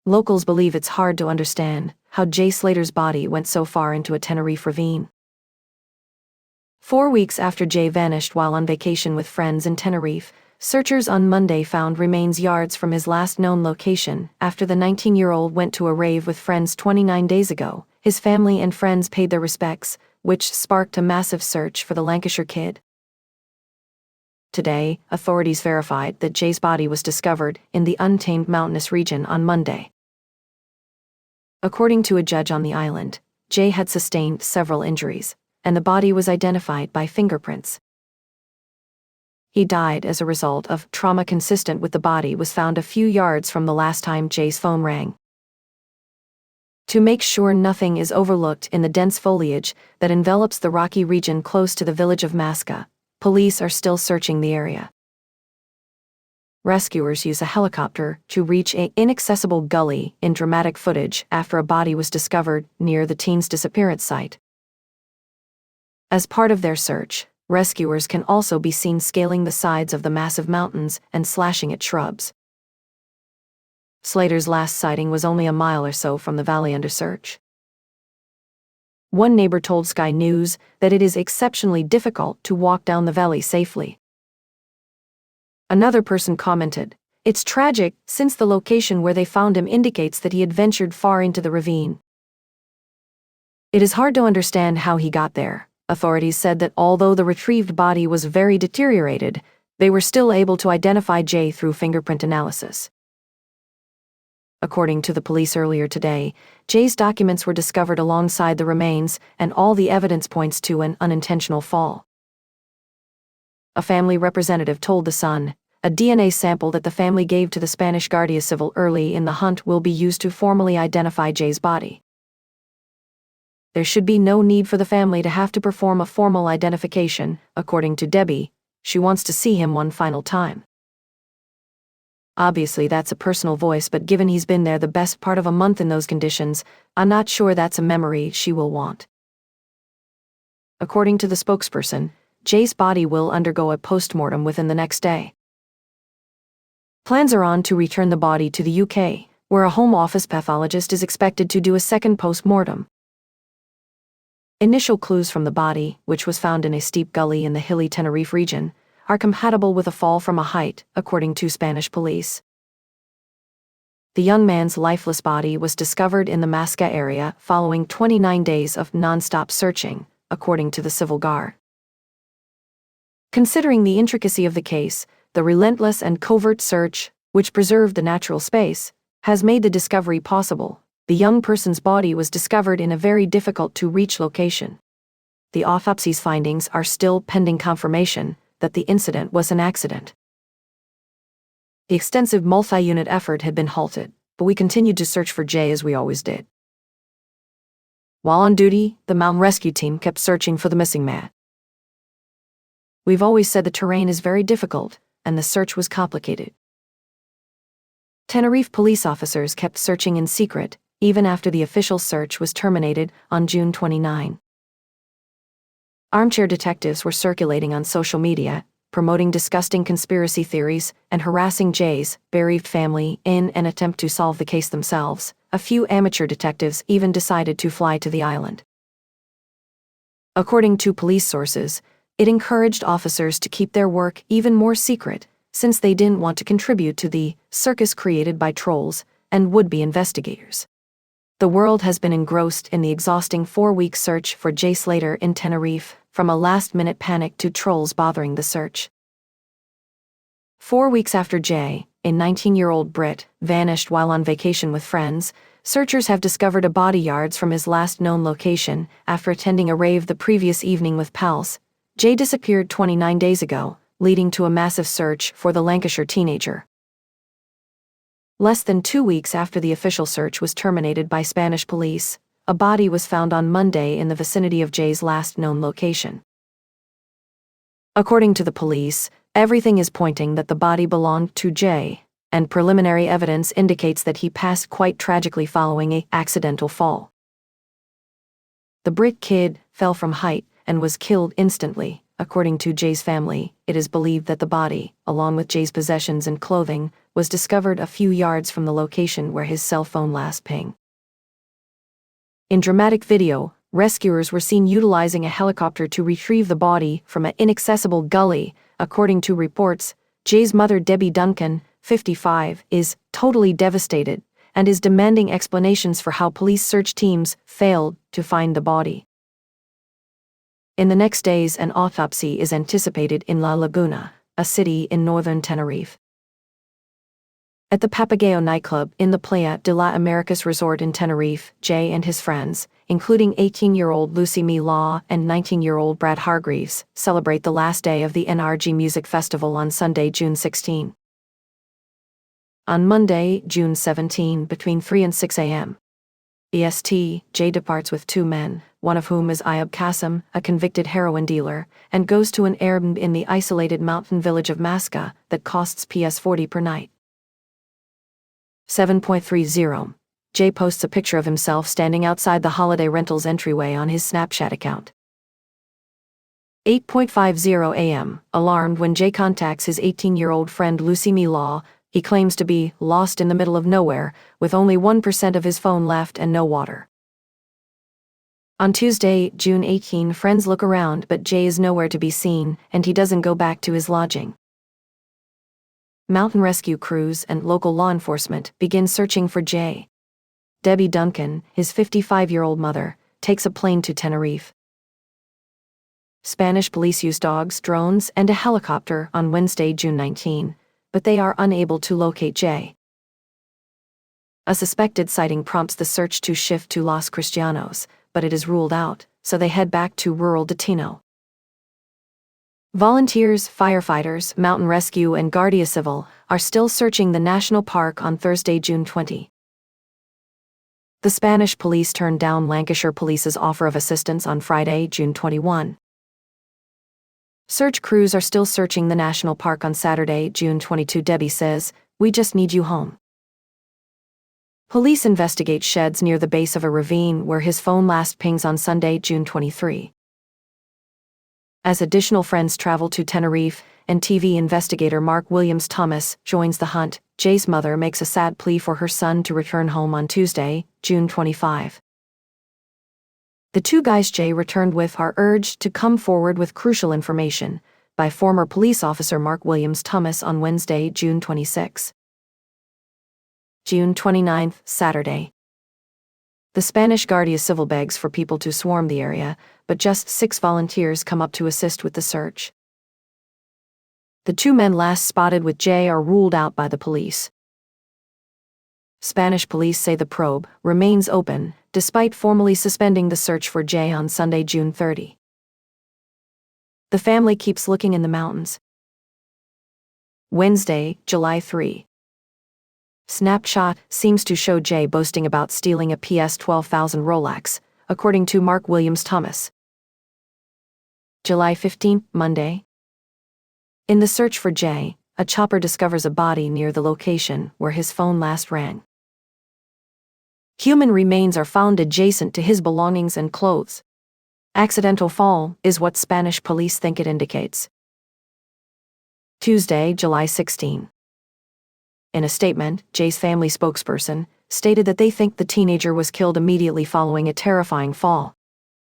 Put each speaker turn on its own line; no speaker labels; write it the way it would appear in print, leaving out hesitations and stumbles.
Locals believe it's hard to understand how Jay Slater's body went so far into a Tenerife ravine. 4 weeks after Jay vanished while on vacation with friends in Tenerife, searchers on Monday found remains yards from his last known location. After the 19-year-old went to a rave with friends 29 days ago, his family and friends paid their respects, which sparked a massive search for the Lancashire kid. Today, authorities verified that Jay's body was discovered in the untamed mountainous region on Monday. According to a judge on the island, Jay had sustained several injuries, and the body was identified by fingerprints. He died as a result of trauma. Consistent with the body was found a few yards from the last time Jay's phone rang. To make sure nothing is overlooked in the dense foliage that envelops the rocky region close to the village of Masca, police are still searching the area. Rescuers use a helicopter to reach an inaccessible gully in dramatic footage after a body was discovered near the teen's disappearance site. As part of their search, rescuers can also be seen scaling the sides of the massive mountains and slashing at shrubs. Slater's last sighting was only a mile or so from the valley under search. One neighbor told Sky News that it is exceptionally difficult to walk down the valley safely. Another person commented, "It's tragic, since the location where they found him indicates that he had ventured far into the ravine. It is hard to understand how he got there." Authorities said that although the retrieved body was very deteriorated, they were still able to identify Jay through fingerprint analysis. According to the police earlier today, Jay's documents were discovered alongside the remains, and all the evidence points to an unintentional fall. A family representative told The Sun, "A DNA sample that the family gave to the Spanish Guardia Civil early in the hunt will be used to formally identify Jay's body. There should be no need for the family to have to perform a formal identification, according to Debbie. She wants to see him one final time." Obviously that's a personal voice, but given he's been there the best part of a month in those conditions, I'm not sure that's a memory she will want. According to the spokesperson, Jay's body will undergo a post-mortem within the next day. Plans are on to return the body to the UK, where a Home Office pathologist is expected to do a second post-mortem. Initial clues from the body, which was found in a steep gully in the hilly Tenerife region, are compatible with a fall from a height, according to Spanish police. The young man's lifeless body was discovered in the Masca area following 29 days of non-stop searching, according to the Civil Guard. Considering the intricacy of the case, the relentless and covert search, which preserved the natural space, has made the discovery possible. The young person's body was discovered in a very difficult-to-reach location. The autopsy's findings are still pending confirmation that the incident was an accident. The extensive multi-unit effort had been halted, but we continued to search for Jay as we always did. While on duty, the mountain rescue team kept searching for the missing man. We've always said the terrain is very difficult, and the search was complicated. Tenerife police officers kept searching in secret, even after the official search was terminated on June 29. Armchair detectives were circulating on social media, promoting disgusting conspiracy theories and harassing Jay's bereaved family in an attempt to solve the case themselves. A few amateur detectives even decided to fly to the island. According to police sources, it encouraged officers to keep their work even more secret, since they didn't want to contribute to the circus created by trolls and would-be investigators. The world has been engrossed in the exhausting 4-week search for Jay Slater in Tenerife, from a last-minute panic to trolls bothering the search. 4 weeks after Jay, a 19-year-old Brit, vanished while on vacation with friends, searchers have discovered a body yards from his last known location after attending a rave the previous evening with pals. Jay disappeared 29 days ago, leading to a massive search for the Lancashire teenager. Less than 2 weeks after the official search was terminated by Spanish police, a body was found on Monday in the vicinity of Jay's last known location. According to the police, everything is pointing that the body belonged to Jay, and preliminary evidence indicates that he passed quite tragically following an accidental fall. The Brit kid fell from height and was killed instantly. According to Jay's family, it is believed that the body, along with Jay's possessions and clothing, was discovered a few yards from the location where his cell phone last pinged. In dramatic video, rescuers were seen utilizing a helicopter to retrieve the body from an inaccessible gully. According to reports, Jay's mother, Debbie Duncan, 55, is totally devastated and is demanding explanations for how police search teams failed to find the body. In the next days, an autopsy is anticipated in La Laguna, a city in northern Tenerife. At the Papagayo nightclub in the Playa de la Americas resort in Tenerife, Jay and his friends, including 18-year-old Lucy Me Law and 19-year-old Brad Hargreaves, celebrate the last day of the NRG Music Festival on Sunday, June 16. On Monday, June 17, between 3 and 6 a.m. EST, Jay departs with two men, one of whom is Ayub Qasim, a convicted heroin dealer, and goes to an Airbnb in the isolated mountain village of Masca that costs Ps 40 per night. 7.30. Jay posts a picture of himself standing outside the holiday rentals entryway on his Snapchat account. 8.50 a.m. Alarmed when Jay contacts his 18-year-old friend Lucy Me Law, he claims to be lost in the middle of nowhere, with only 1% of his phone left and no water. On Tuesday, June 18, friends look around but Jay is nowhere to be seen, and he doesn't go back to his lodging. Mountain rescue crews and local law enforcement begin searching for Jay. Debbie Duncan, his 55-year-old mother, takes a plane to Tenerife. Spanish police use dogs, drones, and a helicopter on Wednesday, June 19, but they are unable to locate Jay. A suspected sighting prompts the search to shift to Los Cristianos, but it is ruled out, so they head back to rural Destino. Volunteers, firefighters, mountain rescue, and Guardia Civil are still searching the national park on Thursday, June 20. The Spanish police turned down Lancashire Police's offer of assistance on Friday, June 21. Search crews are still searching the national park on Saturday, June 22. Debbie says, "We just need you home." Police investigate sheds near the base of a ravine where his phone last pings on Sunday, June 23. As additional friends travel to Tenerife, and TV investigator Mark Williams Thomas joins the hunt, Jay's mother makes a sad plea for her son to return home on Tuesday, June 25. The two guys Jay returned with are urged to come forward with crucial information by former police officer Mark Williams Thomas on Wednesday, June 26. June 29, Saturday. The Spanish Guardia Civil begs for people to swarm the area, but just 6 volunteers come up to assist with the search. The 2 men last spotted with Jay are ruled out by the police. Spanish police say the probe remains open, despite formally suspending the search for Jay on Sunday, June 30. The family keeps looking in the mountains. Wednesday, July 3. Snapshot seems to show Jay boasting about stealing a PS 12,000 Rolex, according to Mark Williams Thomas. July 15, Monday. In the search for Jay, a chopper discovers a body near the location where his phone last rang. Human remains are found adjacent to his belongings and clothes. Accidental fall is what Spanish police think it indicates. Tuesday, July 16. In a statement, Jay's family spokesperson stated that they think the teenager was killed immediately following a terrifying fall.